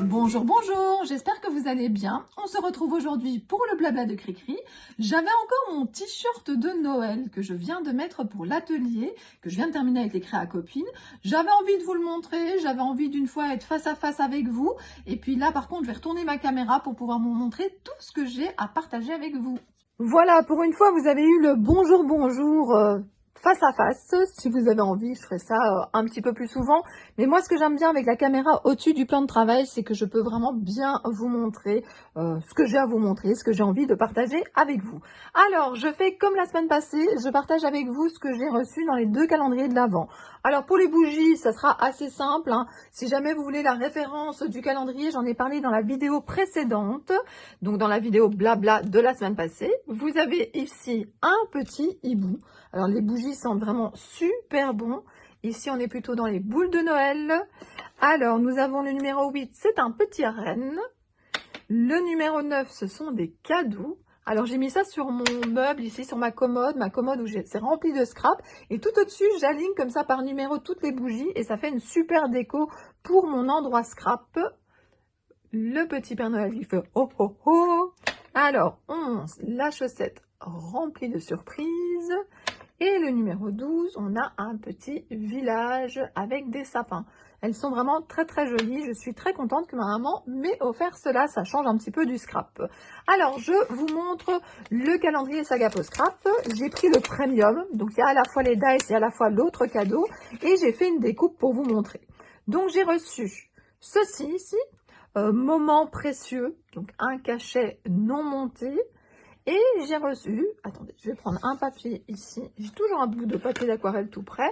Bonjour, bonjour, j'espère que vous allez bien. On se retrouve aujourd'hui pour le blabla de Cricri. J'avais encore mon t-shirt de Noël que je viens de mettre pour l'atelier, que je viens de terminer avec les créas copines. J'avais envie de vous le montrer, j'avais envie d'une fois être face à face avec vous. Et puis là, par contre, je vais retourner ma caméra pour pouvoir vous montrer tout ce que j'ai à partager avec vous. Voilà, pour une fois, vous avez eu le bonjour, bonjour face à face. Si vous avez envie, je ferai ça un petit peu plus souvent. Mais moi, ce que j'aime bien avec la caméra au-dessus du plan de travail, c'est que je peux vraiment bien vous montrer ce que j'ai à vous montrer, ce que j'ai envie de partager avec vous. Alors, je fais comme la semaine passée, je partage avec vous ce que j'ai reçu dans les 2 calendriers de l'Avent. Alors, pour les bougies, ça sera assez simple, hein. Si jamais vous voulez la référence du calendrier, j'en ai parlé dans la vidéo précédente, donc dans la vidéo blabla de la semaine passée. Vous avez ici un petit hibou. Alors, les bougies sentent vraiment super bon. Ici, on est plutôt dans les boules de Noël. Alors, nous avons le numéro 8, c'est un petit renne. Le numéro 9, ce sont des cadeaux. Alors, j'ai mis ça sur mon meuble, ici, sur ma commode où c'est rempli de scrap. Et tout au-dessus, j'aligne comme ça par numéro toutes les bougies. Et ça fait une super déco pour mon endroit scrap. Le petit Père Noël qui fait « Oh, oh, oh ». Alors, 11, la chaussette remplie de surprises. Et le numéro 12, on a un petit village avec des sapins. Elles sont vraiment très très jolies. Je suis très contente que ma maman m'ait offert cela. Ça change un petit peu du scrap. Alors, je vous montre le calendrier Sagapo Scrap. J'ai pris le premium. Donc, il y a à la fois les dice et à la fois l'autre cadeau. Et j'ai fait une découpe pour vous montrer. Donc, j'ai reçu ceci ici. Moment précieux. Donc, un cachet non monté. Et j'ai reçu, attendez, je vais prendre un papier ici, j'ai toujours un bout de papier d'aquarelle tout près.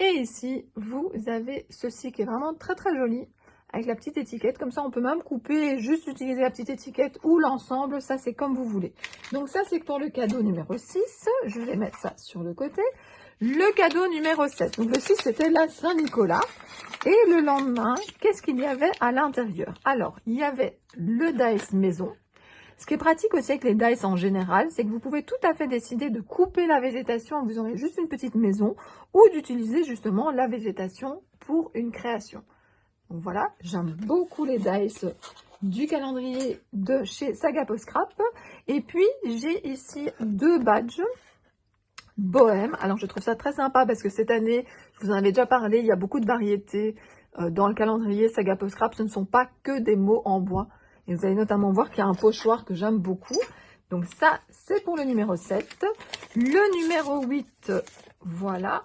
Et ici, vous avez ceci qui est vraiment très très joli, avec la petite étiquette. Comme ça, on peut même couper et juste utiliser la petite étiquette ou l'ensemble, ça c'est comme vous voulez. Donc ça, c'est pour le cadeau numéro 6, je vais mettre ça sur le côté. Le cadeau numéro 7, donc le 6, c'était la Saint-Nicolas. Et le lendemain, qu'est-ce qu'il y avait à l'intérieur? Alors, il y avait le dice maison. Ce qui est pratique aussi avec les dice en général, c'est que vous pouvez tout à fait décider de couper la végétation, vous aurez juste une petite maison, ou d'utiliser justement la végétation pour une création. Donc voilà, j'aime beaucoup les dice du calendrier de chez Sagapo Scrap. Et puis, j'ai ici 2 badges bohème. Alors, je trouve ça très sympa parce que cette année, je vous en avais déjà parlé, il y a beaucoup de variétés dans le calendrier Sagapo Scrap. Ce ne sont pas que des mots en bois. Et vous allez notamment voir qu'il y a un pochoir que j'aime beaucoup. Donc ça, c'est pour le numéro 7. Le numéro 8, voilà.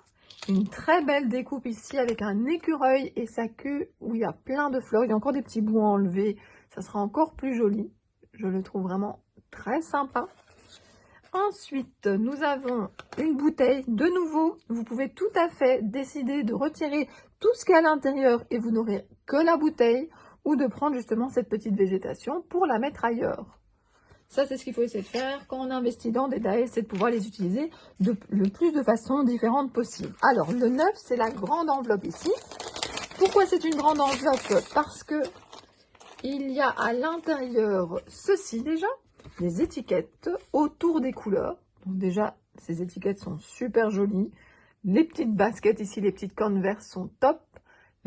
Une très belle découpe ici avec un écureuil et sa queue où il y a plein de fleurs. Il y a encore des petits bouts à enlever. Ça sera encore plus joli. Je le trouve vraiment très sympa. Ensuite, nous avons une bouteille. De nouveau, vous pouvez tout à fait décider de retirer tout ce qu'il y a à l'intérieur et vous n'aurez que la bouteille, ou de prendre justement cette petite végétation pour la mettre ailleurs. Ça, c'est ce qu'il faut essayer de faire quand on investit dans des dice, c'est de pouvoir les utiliser le plus de façons différentes possible. Alors, le 9, c'est la grande enveloppe ici. Pourquoi c'est une grande enveloppe? Parce que il y a à l'intérieur ceci déjà, les étiquettes autour des couleurs. Donc déjà, ces étiquettes sont super jolies. Les petites baskets ici, les petites Converse sont top.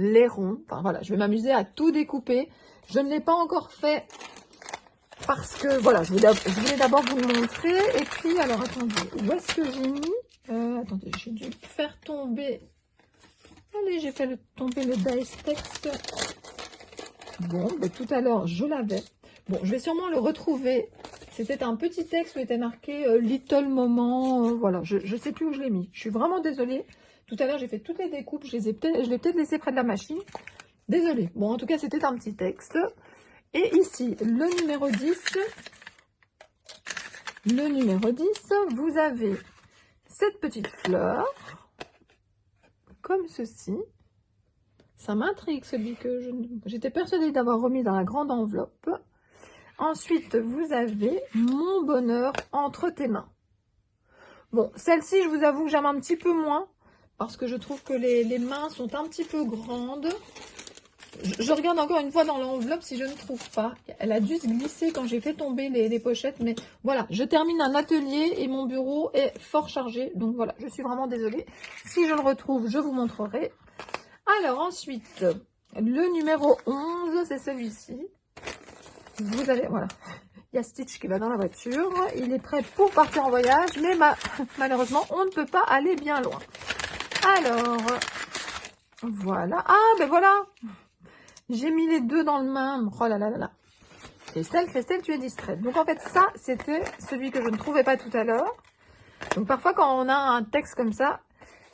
Les ronds, enfin voilà, je vais m'amuser à tout découper. Je ne l'ai pas encore fait parce que voilà, je voulais d'abord vous le montrer. Et puis, alors attendez, où est-ce que j'ai mis attendez, j'ai dû faire tomber. Allez, j'ai fait tomber le dice text. Bon, mais tout à l'heure, je l'avais. Bon, je vais sûrement le retrouver. C'était un petit texte où était marqué Little Moment. Voilà, je ne sais plus où je l'ai mis. Je suis vraiment désolée. Tout à l'heure, j'ai fait toutes les découpes. Je l'ai peut-être laissé près de la machine. Désolée. Bon, en tout cas, c'était un petit texte. Et ici, le numéro 10. Le numéro 10, vous avez cette petite fleur. Comme ceci. Ça m'intrigue, celui que j'étais persuadée d'avoir remis dans la grande enveloppe. Ensuite, vous avez Mon bonheur entre tes mains. Bon, celle-ci, je vous avoue que j'aime un petit peu moins. Parce que je trouve que les mains sont un petit peu grandes. Je regarde encore une fois dans l'enveloppe si je ne trouve pas. Elle a dû se glisser quand j'ai fait tomber les pochettes. Mais voilà, je termine un atelier et mon bureau est fort chargé. Donc voilà, je suis vraiment désolée. Si je le retrouve, je vous montrerai. Alors ensuite, le numéro 11, c'est celui-ci. Vous avez, voilà. Il y a Stitch qui va dans la voiture. Il est prêt pour partir en voyage. Mais malheureusement, on ne peut pas aller bien loin. Alors, voilà. Ah, ben voilà. J'ai mis les deux dans le même. Oh là là là là. Christelle, tu es distraite. Donc en fait, ça, c'était celui que je ne trouvais pas tout à l'heure. Donc parfois, quand on a un texte comme ça,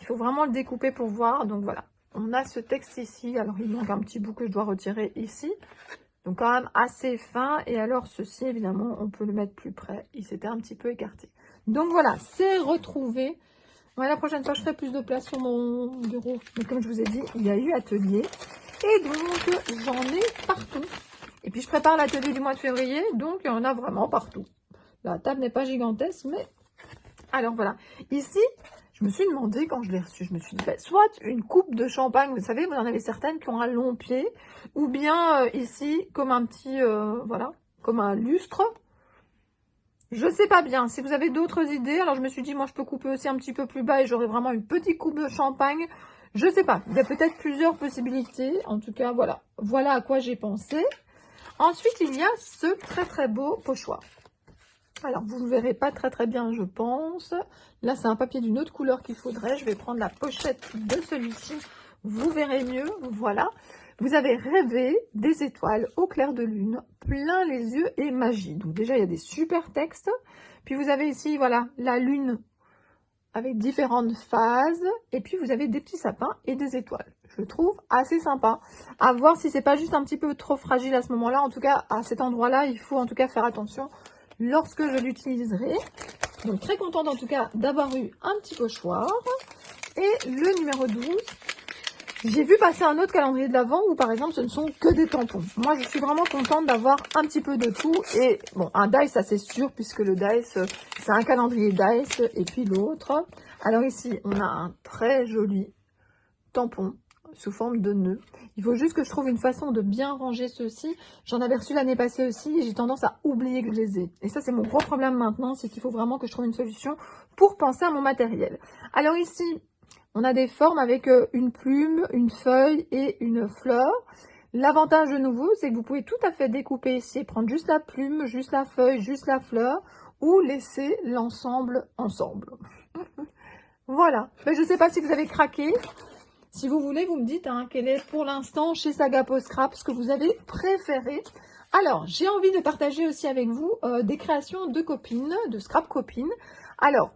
il faut vraiment le découper pour voir. Donc voilà. On a ce texte ici. Alors, il manque un petit bout que je dois retirer ici. Donc quand même assez fin. Et alors ceci, évidemment, on peut le mettre plus près. Il s'était un petit peu écarté. Donc voilà, c'est retrouvé. Ouais, la prochaine fois, je ferai plus de place sur mon bureau. Mais comme je vous ai dit, il y a eu atelier. Et donc, j'en ai partout. Et puis, je prépare l'atelier du mois de février. Donc, il y en a vraiment partout. La table n'est pas gigantesque, mais... Alors, voilà. Ici, je me suis demandé, quand je l'ai reçu, je me suis dit, ben, soit une coupe de champagne. Vous savez, vous en avez certaines qui ont un long pied. Ou bien, ici, comme un petit... voilà, comme un lustre. Je sais pas bien. Si vous avez d'autres idées, alors je me suis dit, moi, je peux couper aussi un petit peu plus bas et j'aurai vraiment une petite coupe de champagne. Je sais pas. Il y a peut-être plusieurs possibilités. En tout cas, voilà. Voilà à quoi j'ai pensé. Ensuite, il y a ce très beau pochoir. Alors, vous ne verrez pas très bien, je pense. Là, c'est un papier d'une autre couleur qu'il faudrait. Je vais prendre la pochette de celui-ci. Vous verrez mieux. Voilà. Vous avez rêvé des étoiles au clair de lune, plein les yeux et magie. Donc déjà, il y a des super textes. Puis vous avez ici, voilà, la lune avec différentes phases. Et puis vous avez des petits sapins et des étoiles. Je le trouve assez sympa. À voir si c'est pas juste un petit peu trop fragile à ce moment-là. En tout cas, à cet endroit-là, il faut en tout cas faire attention lorsque je l'utiliserai. Donc très contente en tout cas d'avoir eu un petit pochoir. Et le numéro 12... J'ai vu passer un autre calendrier de l'Avent où, par exemple, ce ne sont que des tampons. Moi, je suis vraiment contente d'avoir un petit peu de tout. Et bon, un Dice, ça c'est sûr, puisque le Dice, c'est un calendrier Dice. Et puis l'autre. Alors ici, on a un très joli tampon sous forme de nœud. Il faut juste que je trouve une façon de bien ranger ceux-ci. J'en avais reçu l'année passée aussi et j'ai tendance à oublier que je les ai. Et ça, c'est mon gros problème maintenant, c'est qu'il faut vraiment que je trouve une solution pour penser à mon matériel. Alors ici... On a des formes avec une plume, une feuille et une fleur. L'avantage de nouveau, c'est que vous pouvez tout à fait découper ici, prendre juste la plume, juste la feuille, juste la fleur, ou laisser l'ensemble ensemble. Voilà. Mais je ne sais pas si vous avez craqué. Si vous voulez, vous me dites quel est pour l'instant chez Saga Post Scrap ce que vous avez préféré. Alors, j'ai envie de partager aussi avec vous des créations de copines, de scrap copines. Alors,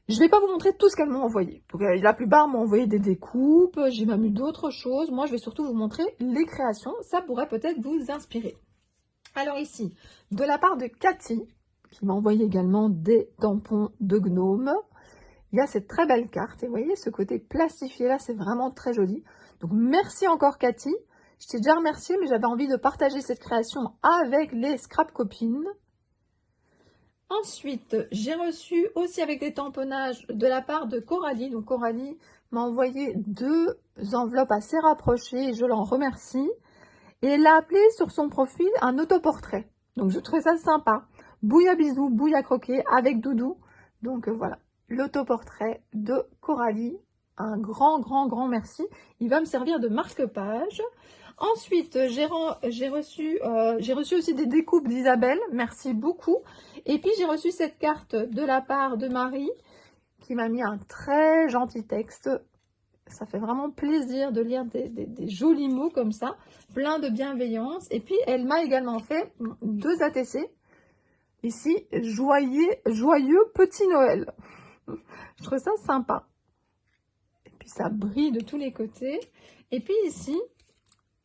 je ne vais pas vous montrer tout ce qu'elles m'ont envoyé. Donc, la plupart m'ont envoyé des découpes, j'ai même eu d'autres choses. Moi, je vais surtout vous montrer les créations. Ça pourrait peut-être vous inspirer. Alors ici, de la part de Cathy, qui m'a envoyé également des tampons de gnome. Il y a cette très belle carte. Et vous voyez, ce côté plastifié là, c'est vraiment très joli. Donc, merci encore Cathy. Je t'ai déjà remercié, mais j'avais envie de partager cette création avec les scrap copines. Ensuite, j'ai reçu aussi avec des tamponnages de la part de Coralie. Donc Coralie m'a envoyé deux enveloppes assez rapprochées et je l'en remercie. Et elle a appelé sur son profil un autoportrait. Donc je trouvais ça sympa. Bouilla bisous, bouilla croquet avec Doudou. Donc voilà, l'autoportrait de Coralie. Un grand merci. Il va me servir de marque-page. Ensuite, j'ai reçu aussi des découpes d'Isabelle. Merci beaucoup. Et puis, j'ai reçu cette carte de la part de Marie qui m'a mis un très gentil texte. Ça fait vraiment plaisir de lire des jolis mots comme ça, plein de bienveillance. Et puis, elle m'a également fait deux ATC. Ici, joyeux petit Noël. Je trouve ça sympa. Et puis, ça brille de tous les côtés. Et puis ici,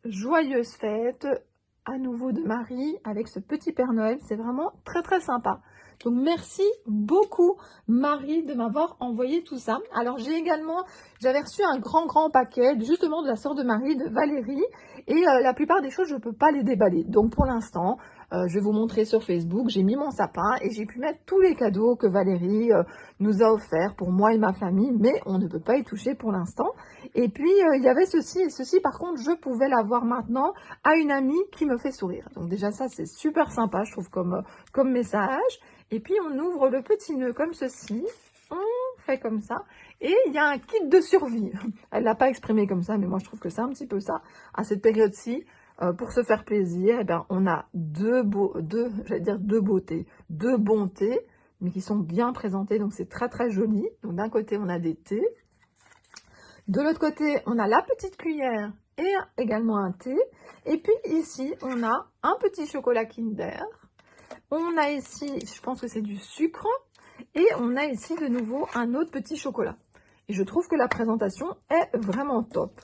joyeuse fête, à nouveau de Marie, avec ce petit Père Noël. C'est vraiment très sympa. Donc, merci beaucoup, Marie, de m'avoir envoyé tout ça. Alors, j'avais reçu un grand paquet, justement, de la sœur de Marie, de Valérie. Et la plupart des choses, je ne peux pas les déballer. Donc, pour l'instant, je vais vous montrer sur Facebook. J'ai mis mon sapin et j'ai pu mettre tous les cadeaux que Valérie nous a offerts pour moi et ma famille. Mais on ne peut pas y toucher pour l'instant. Et puis, il y avait ceci, et ceci, par contre, je pouvais l'avoir maintenant à une amie qui me fait sourire. Donc déjà, ça, c'est super sympa, je trouve, comme message. Et puis, on ouvre le petit nœud comme ceci. On fait comme ça. Et il y a un kit de survie. Elle l'a pas exprimé comme ça, mais moi, je trouve que c'est un petit peu ça. À cette période-ci, pour se faire plaisir, eh bien, on a deux beautés, deux bontés, mais qui sont bien présentées. Donc, c'est très, très joli. Donc, d'un côté, on a des thés. De l'autre côté, on a la petite cuillère et également un thé. Et puis ici, on a un petit chocolat Kinder. On a ici, je pense que c'est du sucre. Et on a ici de nouveau un autre petit chocolat. Et je trouve que la présentation est vraiment top.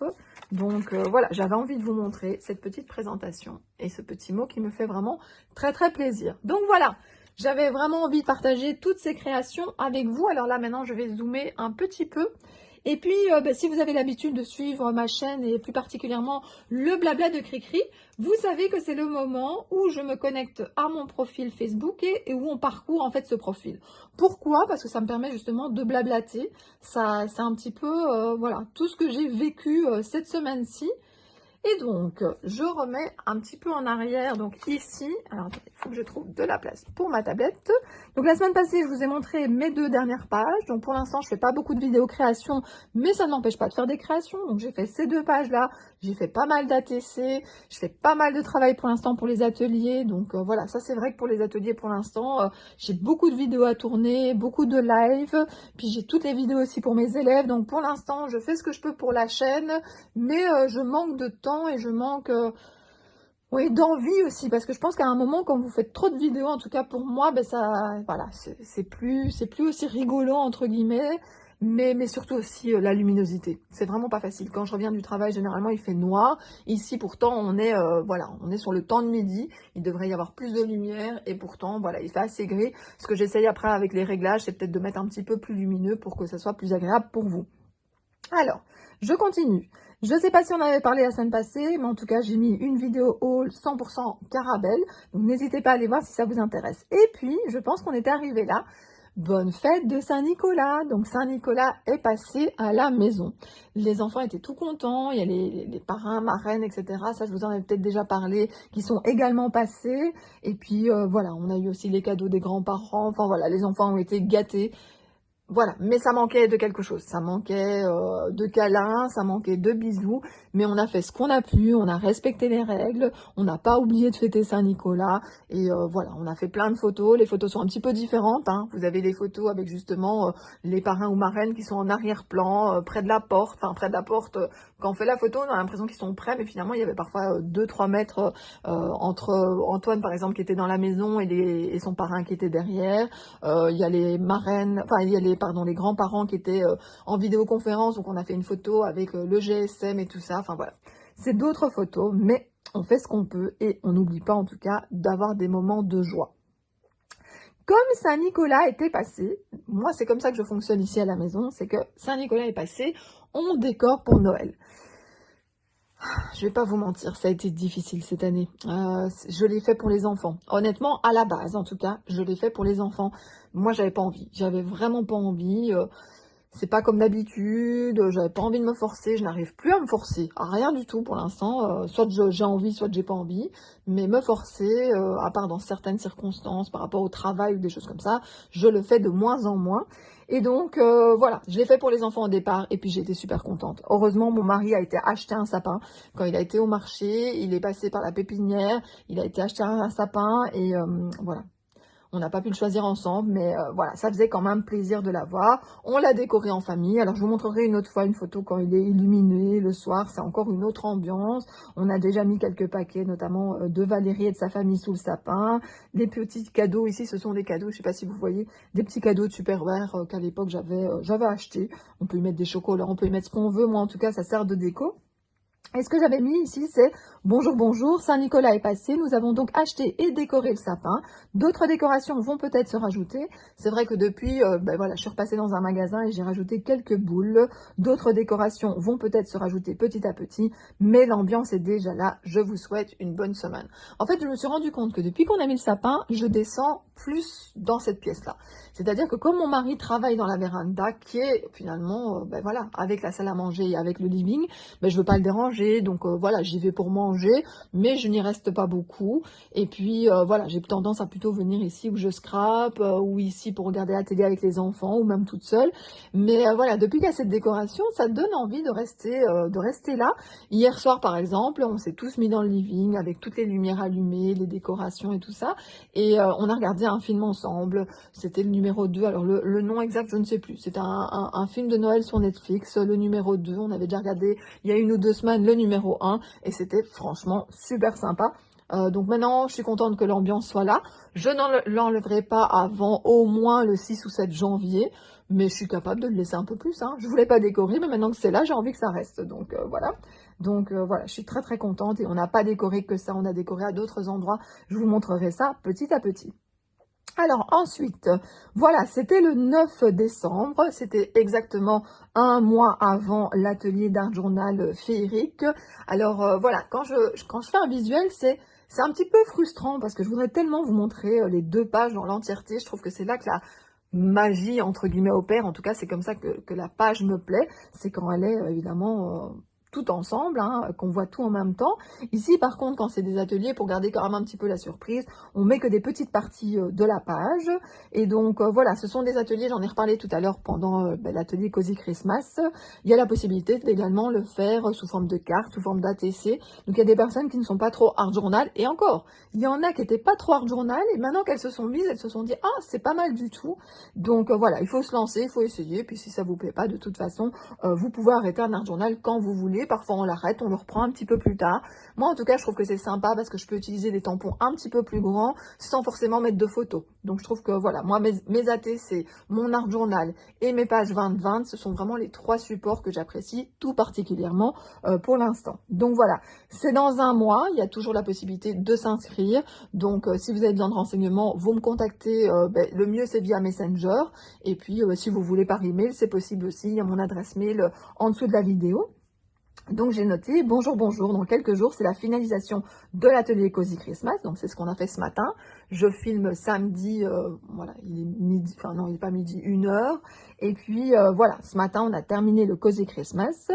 Donc voilà, j'avais envie de vous montrer cette petite présentation et ce petit mot qui me fait vraiment très très plaisir. Donc voilà, j'avais vraiment envie de partager toutes ces créations avec vous. Alors là maintenant, je vais zoomer un petit peu. Et puis, si vous avez l'habitude de suivre ma chaîne et plus particulièrement le blabla de Cricri, vous savez que c'est le moment où je me connecte à mon profil Facebook et où on parcourt en fait ce profil. Pourquoi? Parce que ça me permet justement de blablater. Ça, c'est un petit peu, voilà, tout ce que j'ai vécu cette semaine-ci. Et donc, je remets un petit peu en arrière, donc ici, alors attendez, il faut que je trouve de la place pour ma tablette. Donc la semaine passée, je vous ai montré mes 2 dernières pages, donc pour l'instant, je fais pas beaucoup de vidéos création, mais ça ne m'empêche pas de faire des créations. Donc j'ai fait ces 2 pages-là, j'ai fait pas mal d'ATC, je fais pas mal de travail pour l'instant pour les ateliers, donc voilà, ça c'est vrai que pour les ateliers pour l'instant, j'ai beaucoup de vidéos à tourner, beaucoup de live, puis j'ai toutes les vidéos aussi pour mes élèves, donc pour l'instant, je fais ce que je peux pour la chaîne, mais je manque de temps et je manque oui, d'envie aussi, parce que je pense qu'à un moment, quand vous faites trop de vidéos, en tout cas pour moi, ben ça, voilà, c'est plus aussi rigolo entre guillemets, mais surtout aussi la luminosité. C'est vraiment pas facile. Quand je reviens du travail, généralement il fait noir. Ici, pourtant, on est voilà, on est sur le temps de midi. Il devrait y avoir plus de lumière et pourtant, voilà, il fait assez gris. Ce que j'essaye après avec les réglages, c'est peut-être de mettre un petit peu plus lumineux pour que ça soit plus agréable pour vous. Alors, je continue. Je ne sais pas si on avait parlé la semaine passée, mais en tout cas, j'ai mis une vidéo haul 100% Caravelle. Donc, n'hésitez pas à aller voir si ça vous intéresse. Et puis, je pense qu'on était arrivé là. Bonne fête de Saint-Nicolas. Donc, Saint-Nicolas est passé à la maison. Les enfants étaient tout contents. Il y a les parrains, marraines, etc. Ça, je vous en avais peut-être déjà parlé, qui sont également passés. Et puis, voilà, on a eu aussi les cadeaux des grands-parents. Enfin, voilà, les enfants ont été gâtés. Voilà, mais ça manquait de quelque chose, ça manquait de câlins, ça manquait de bisous, mais on a fait ce qu'on a pu, on a respecté les règles, on n'a pas oublié de fêter Saint-Nicolas, et voilà, on a fait plein de photos, les photos sont un petit peu différentes, hein. Vous avez des photos avec justement les parrains ou marraines qui sont en arrière-plan, près de la porte, quand on fait la photo, on a l'impression qu'ils sont près, mais finalement il y avait parfois 2-3 mètres entre Antoine par exemple qui était dans la maison et son parrain qui était derrière, il y a les marraines, enfin il y a les grands-parents qui étaient en vidéoconférence, donc on a fait une photo avec le GSM et tout ça, enfin voilà. C'est d'autres photos, mais on fait ce qu'on peut et on n'oublie pas en tout cas d'avoir des moments de joie. Comme Saint-Nicolas était passé, moi c'est comme ça que je fonctionne ici à la maison, c'est que Saint-Nicolas est passé, on décore pour Noël. Je vais pas vous mentir, ça a été difficile cette année. Je l'ai fait pour les enfants. Honnêtement, à la base, en tout cas, je l'ai fait pour les enfants. Moi, j'avais pas envie. J'avais vraiment pas envie. C'est pas comme d'habitude. J'avais pas envie de me forcer. Je n'arrive plus à me forcer. À rien du tout pour l'instant. Soit j'ai envie, soit j'ai pas envie. Mais me forcer, à part dans certaines circonstances, par rapport au travail ou des choses comme ça, je le fais de moins en moins. Et donc, voilà, je l'ai fait pour les enfants au départ et puis j'ai été super contente. Heureusement, mon mari a été acheter un sapin. Quand il a été au marché, il est passé par la pépinière, il a été acheter un sapin et voilà. On n'a pas pu le choisir ensemble, mais voilà, ça faisait quand même plaisir de l'avoir. On l'a décoré en famille. Alors, je vous montrerai une autre fois une photo quand il est illuminé le soir. C'est encore une autre ambiance. On a déjà mis quelques paquets, notamment de Valérie et de sa famille sous le sapin. Des petits cadeaux ici, ce sont des cadeaux, je ne sais pas si vous voyez, des petits cadeaux de Superware qu'à l'époque j'avais acheté. On peut y mettre des chocolats, on peut y mettre ce qu'on veut. Moi, en tout cas, ça sert de déco. Et ce que j'avais mis ici, c'est bonjour, bonjour, Saint-Nicolas est passé. Nous avons donc acheté et décoré le sapin. D'autres décorations vont peut-être se rajouter. C'est vrai que depuis, ben voilà, je suis repassée dans un magasin et j'ai rajouté quelques boules. D'autres décorations vont peut-être se rajouter petit à petit, mais l'ambiance est déjà là. Je vous souhaite une bonne semaine. En fait, je me suis rendu compte que depuis qu'on a mis le sapin, je descends plus dans cette pièce-là. C'est-à-dire que comme mon mari travaille dans la véranda, qui est finalement, ben voilà, avec la salle à manger et avec le living, ben je veux pas le déranger, donc voilà, j'y vais pour manger, mais je n'y reste pas beaucoup. Et puis voilà, j'ai tendance à plutôt venir ici où je scrape, ou ici pour regarder la télé avec les enfants, ou même toute seule. Mais voilà, depuis qu'il y a cette décoration, ça donne envie de rester là. Hier soir, par exemple, on s'est tous mis dans le living avec toutes les lumières allumées, les décorations et tout ça, et on a regardé un film ensemble. C'était le numéro 2, alors le nom exact, je ne sais plus. C'était un film de Noël sur Netflix, le numéro 2, on avait déjà regardé il y a 1 ou 2 semaines le numéro 1 et c'était franchement super sympa. Donc maintenant, je suis contente que l'ambiance soit là. Je n'en l'enlèverai pas avant au moins le 6 ou 7 janvier, mais je suis capable de le laisser un peu plus. Hein. Je voulais pas décorer, mais maintenant que c'est là, j'ai envie que ça reste. Donc voilà. Donc voilà, je suis très très contente et on n'a pas décoré que ça, on a décoré à d'autres endroits. Je vous montrerai ça petit à petit. Alors ensuite, voilà, c'était le 9 décembre, c'était exactement un mois avant l'atelier d'art journal féerique. Alors voilà, quand je fais un visuel, c'est un petit peu frustrant parce que je voudrais tellement vous montrer les 2 pages dans l'entièreté. Je trouve que c'est là que la magie, entre guillemets, opère. En tout cas, c'est comme ça que la page me plaît. C'est quand elle est évidemment tout ensemble, hein, qu'on voit tout en même temps. Ici, par contre, quand c'est des ateliers, pour garder quand même un petit peu la surprise, on met que des petites parties de la page. Et donc, voilà, ce sont des ateliers, j'en ai reparlé tout à l'heure pendant l'atelier Cozy Christmas. Il y a la possibilité d'également le faire sous forme de carte, sous forme d'ATC. Donc, il y a des personnes qui ne sont pas trop art journal. Et encore, il y en a qui n'étaient pas trop art journal. Et maintenant qu'elles se sont mises, elles se sont dit, ah, c'est pas mal du tout. Donc, voilà, il faut se lancer, il faut essayer. Puis, si ça vous plaît pas, de toute façon, vous pouvez arrêter un art journal quand vous voulez. Parfois on l'arrête, on le reprend un petit peu plus tard. Moi en tout cas je trouve que c'est sympa parce que je peux utiliser des tampons un petit peu plus grands sans forcément mettre de photos. Donc je trouve que voilà, moi mes ATC, mon art journal et mes pages 20-20, ce sont vraiment les 3 supports que j'apprécie tout particulièrement pour l'instant. Donc voilà, c'est dans un mois, il y a toujours la possibilité de s'inscrire. Donc si vous avez besoin de renseignements, vous me contactez, le mieux c'est via Messenger. Et puis si vous voulez par email, c'est possible aussi, il y a mon adresse mail en dessous de la vidéo. Donc j'ai noté, bonjour, bonjour, dans quelques jours, c'est la finalisation de l'atelier Cozy Christmas, donc c'est ce qu'on a fait ce matin. Je filme samedi, voilà, il est midi, enfin non, il n'est pas midi, 1h. Et puis voilà, ce matin, on a terminé le Cozy Christmas.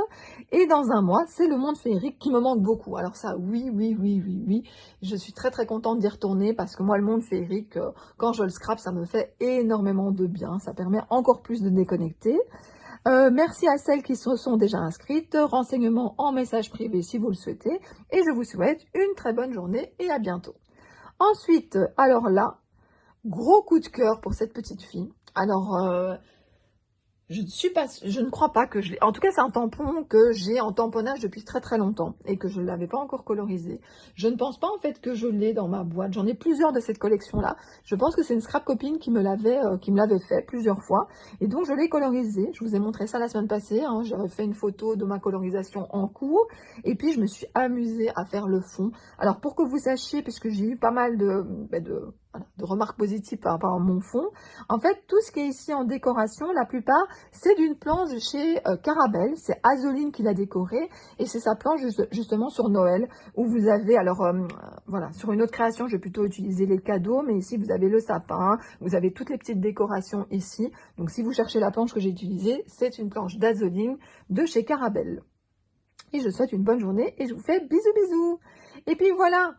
Et dans un mois, c'est le monde féerique qui me manque beaucoup. Alors ça, oui, oui, oui, oui, oui, je suis très très contente d'y retourner parce que moi, le monde féerique, quand je le scrape, ça me fait énormément de bien. Ça permet encore plus de déconnecter. Merci à celles qui se sont déjà inscrites. Renseignements en message privé si vous le souhaitez. Et je vous souhaite une très bonne journée et à bientôt. Ensuite, alors là, gros coup de cœur pour cette petite fille. Alors, je ne crois pas que je l'ai. En tout cas, c'est un tampon que j'ai en tamponnage depuis très très longtemps et que je ne l'avais pas encore colorisé. Je ne pense pas en fait que je l'ai dans ma boîte. J'en ai plusieurs de cette collection-là. Je pense que c'est une scrap copine qui me l'avait fait plusieurs fois. Et donc, je l'ai colorisé. Je vous ai montré ça la semaine passée. Hein. J'avais fait une photo de ma colorisation en cours. Et puis, je me suis amusée à faire le fond. Alors, pour que vous sachiez, puisque j'ai eu pas mal de remarques positives par rapport à mon fond. En fait, tout ce qui est ici en décoration, la plupart, c'est d'une planche chez Carabel. C'est Azoline qui l'a décoré et c'est sa planche justement sur Noël où vous avez, alors voilà, sur une autre création, je vais plutôt utiliser les cadeaux, mais ici vous avez le sapin, vous avez toutes les petites décorations ici. Donc si vous cherchez la planche que j'ai utilisée, c'est une planche d'Azoline de chez Carabel. Et je souhaite une bonne journée et je vous fais bisous bisous. Et puis voilà.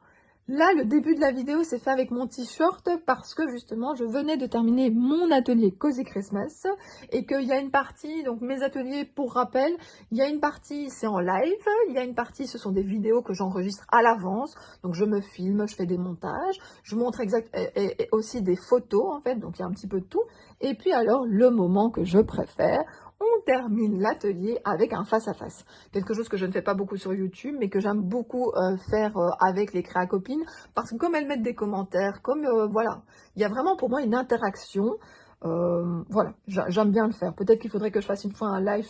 Là, le début de la vidéo s'est fait avec mon t-shirt parce que justement, je venais de terminer mon atelier Cozy Christmas et qu'il y a une partie, donc mes ateliers, pour rappel, il y a une partie, c'est en live, il y a une partie, ce sont des vidéos que j'enregistre à l'avance, donc je me filme, je fais des montages, je montre et aussi des photos en fait, donc il y a un petit peu de tout. Et puis alors, le moment que je préfère, on termine l'atelier avec un face-à-face. Quelque chose que je ne fais pas beaucoup sur YouTube, mais que j'aime beaucoup faire avec les créa-copines, parce que comme elles mettent des commentaires, comme voilà, il y a vraiment pour moi une interaction. Voilà, j'aime bien le faire. Peut-être qu'il faudrait que je fasse une fois un live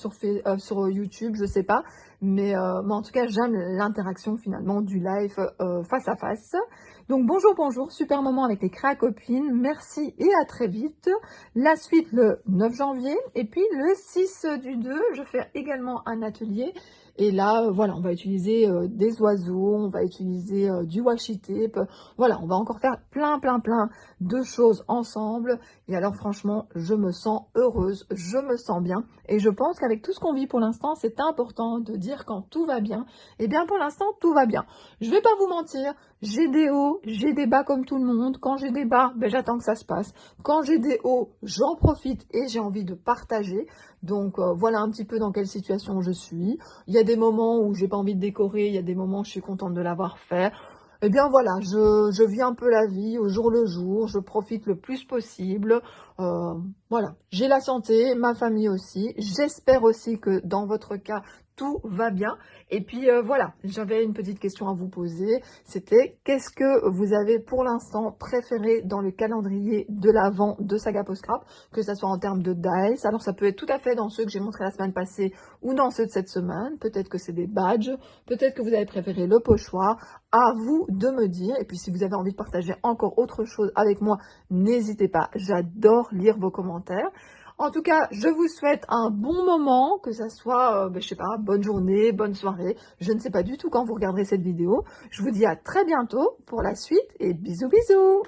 sur YouTube, je sais pas. Mais en tout cas, j'aime l'interaction finalement du live face à face. Donc bonjour, bonjour, super moment avec les créa-copines. Merci et à très vite. La suite le 9 janvier. Et puis le 6 du 2, je fais également un atelier. Et là, voilà, on va utiliser des oiseaux, on va utiliser du washi tape. Voilà, on va encore faire plein de choses ensemble. Et alors franchement, je me sens heureuse, je me sens bien. Et je pense qu'avec tout ce qu'on vit pour l'instant, c'est important de dire quand tout va bien. Eh bien pour l'instant, tout va bien. Je vais pas vous mentir, j'ai des hauts, j'ai des bas comme tout le monde. Quand j'ai des bas, ben, j'attends que ça se passe. Quand j'ai des hauts, j'en profite et j'ai envie de partager. Donc voilà un petit peu dans quelle situation je suis. Il y a des moments où j'ai pas envie de décorer, il y a des moments où je suis contente de l'avoir fait. Eh bien voilà, je vis un peu la vie au jour le jour, je profite le plus possible. Voilà, j'ai la santé, ma famille aussi. J'espère aussi que dans votre cas, tout va bien. Et puis voilà, j'avais une petite question à vous poser. C'était qu'est-ce que vous avez pour l'instant préféré dans le calendrier de l'Avent de Saga Post Scrap, que ce soit en termes de dice. Alors ça peut être tout à fait dans ceux que j'ai montré la semaine passée ou dans ceux de cette semaine. Peut-être que c'est des badges, peut-être que vous avez préféré le pochoir. À vous de me dire. Et puis si vous avez envie de partager encore autre chose avec moi, n'hésitez pas. J'adore lire vos commentaires. En tout cas, je vous souhaite un bon moment, que ça soit, je sais pas, bonne journée, bonne soirée. Je ne sais pas du tout quand vous regarderez cette vidéo. Je vous dis à très bientôt pour la suite et bisous bisous.